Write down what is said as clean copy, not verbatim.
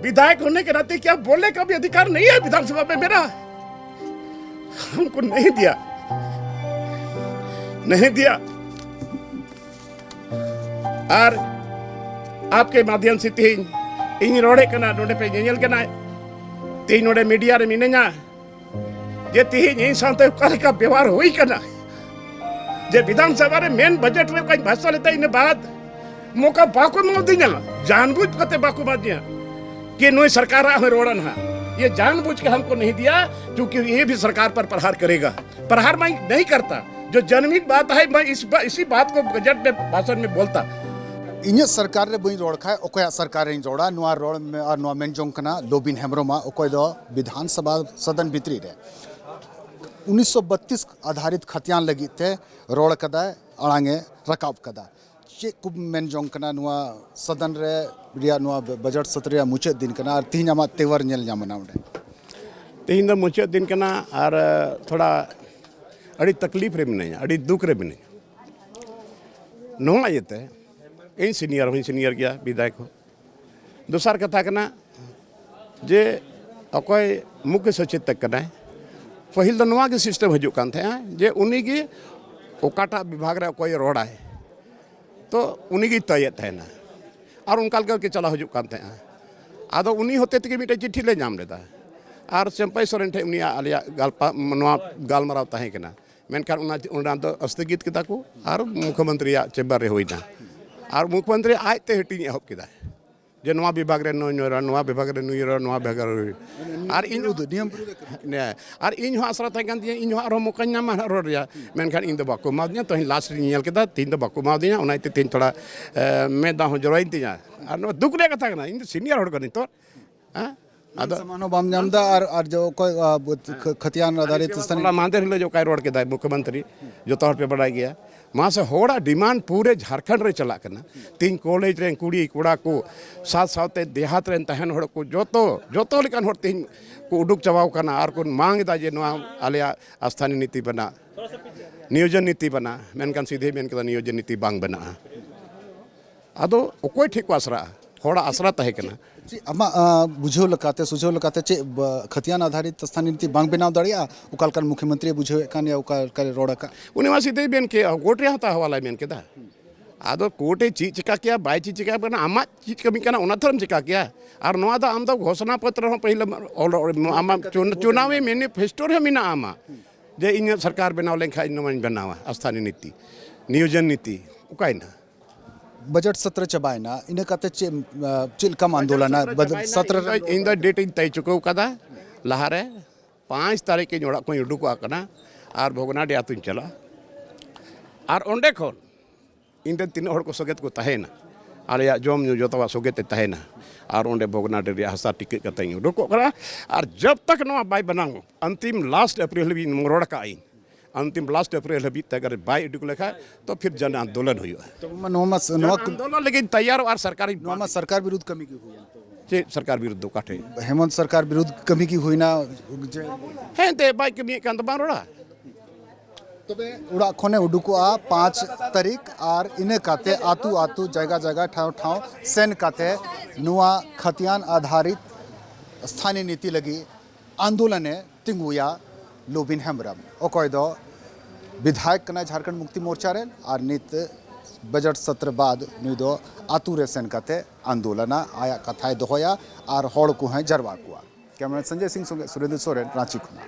विधायक होने के नाते क्या बोलने का भी अधिकार नहीं है विधानसभा में मेरा? हमको नहीं दिया, नहीं दिया। और आपके माध्यम से इन रोड़े कना नोडे पे ñeñel कना तीन नोडे मीडिया रे मिनेना जे तीन इन सानते काले का व्यवहार हुई कना जे विधानसभा रे मेन बजट रे कोई भाषण लेता इन बाद मौका बाको न दिया जानबूझ कते बाको बादिया कि नोई सरकार हमें रोड़न है, ये जानबूझ के हमको नहीं दिया क्योंकि ये भी सरकार पर प्रहार करेगा। प्रहार मैं नहीं करता, जो जनमित बात है मैं इसी बात को बजट में भाषण में बोलता। इन सरकार रे बई रोड़ खाए ओकया सरकार रे रोड़ा नुआ रोड़ में और नुआ मेनजोंग कना लोबिन हेमरोमा ओकय दो विधानसभा सदन भितरी रे 1932 आधारित खतियान लगी थे रोड़ कदा अड़ांगे रकाब कदा चे कुब मेनजोंग कना नुआ सदन रे रिया नुआ बजट सत्र रे मुचे दिन कना और तीन आमा तेवर नेल जामना उडे तीन द मुचे दिन कना और थोड़ा अड़ी तकलीफ रे मिने अड़ी दुख रे मिने नोआ येते इन सीनियर गया विधायक हो दूसर कथा कना जे अकोय मुख्य सचेतक कना पहिल द नोआ के सिस्टम हजू कान थे जे उन्हीं की ओकाटा विभाग रे कोई रोड़ा है तो उन्हीं की तय थे ना और उनका करके चला हजू कान थे आदो उन्हीं होते थे कि मिटे चिट्ठी ले जाम लेता और चंपई सोरेन ठे उन्हीं आलिया गालमाराव तहें कना मेनखान उना तो स्थगित किता को और मुख्यमंत्री चेम्बर रे होइना और मुख्यमंत्री आजते हटी एहब किदा जे नवा विभाग रे नवा विभाग रे नवा विभाग रे और इन और इन हो आसरा तय कान दिया इन हो आरो मौका नाम रोड रिया मेनखान इन द बाको मादिया तो लास्ट रे नेल केदा तीन द बाको मादिया उनाते तीन थोड़ा मेदा हो जरोइन तिया और दुख रे कथा कना इन सीनियर होड़ कनी तो हां आदो समानो बाम जामदा और जो कोई खतियान आधारित स्थानीय मानते हिलो जो काय रोड के दाय मुख्यमंत्री जो तौर पे बढ़ाई गया वहाँ से होड़ा डिमांड पूरे झारखंड रे चला करना तीन कॉलेज रे कुड़ी कुड़ा को साथ साथ देहात रे तहन होड़ को जोतो लेकिन होड़ तीन को उडुक चबाव करना और को मांग दा जे नवा आलिया स्थानीय नीति बना नियोजन नीति बना मेनकान सीधे मेन के नियोजन नीति बांग बना आदो ओकोय ठीक आसरा होड़ा आसरा तहे कना अमा बुझो लकाते सुझो लकाते चे खतियान आधारित स्थानीय नीति बांग बनाव दड़िया उकाल काल मुख्यमंत्री बुझो कान या उकाल काल रोड़ा का उनी वासी दे बेन के कोर्ट रे हता हवाला बेन के दा आदो कोर्टे ची चिका किया बाय ची चिका बना आमा चीज कमी कना उना थरम चिका किया और नवा दा आम दा घोषणा पत्र हो पहले आमा चुनाव मैनिफेस्टो रे मिना आमा जे इन सरकार बनाव लेखा इन मन बनावा स्थानीय नीति नियोजन नीति उकाइना बजट सत्र चबायना इन कते चिलकम आंदोलन सत्र इन द डेट इन तय चुको कदा लहारे 5 तारीख के जोड़ा कोई उडुक आकना और भोगनाडे आतुन चला और ओंडे खन इन तीन हड़ को सगेत को तहेना आलिया जम न्यू जोतवा सगेते तहेना और ओंडे भोगनाडे रे हसा टिकट कते उडुक करा और जब तक नवा बाय बनाओ अंतिम लास्ट अप्रैल भी मोरड़ का आई अंतिम लास्ट अप्रैल हबी अगर बाय उडुक लेखा तो फिर जन आंदोलन हुई तो आंदोलन लेकिन तैयार और सरकार विरुद्ध कमी की हुई चे सरकार विरुद्ध काटे हेमंत सरकार विरुद्ध कमी की हुई ना हैं ते बाय कमी कांद बारोड़ा तबे उड़ा खने उडुकुआ 5 तारीख और इने काते आतु आतु जगह जगह ठाव ठाव सेन काते नुआ खतियान आधारित स्थानीय नीति लगी आंदोलने तिंगुया लोबिन हेमरम ओकय दो विधायक कना झारखंड मुक्ति मोर्चा रे और नित बजट सत्र बाद नुई दो आतु रे सेन काते आंदोलना आया कथाय दोया और हड़ को है जरवा कुआ कैमरा संजय सिंह सुरेंद्र सोरेन रांची खुना।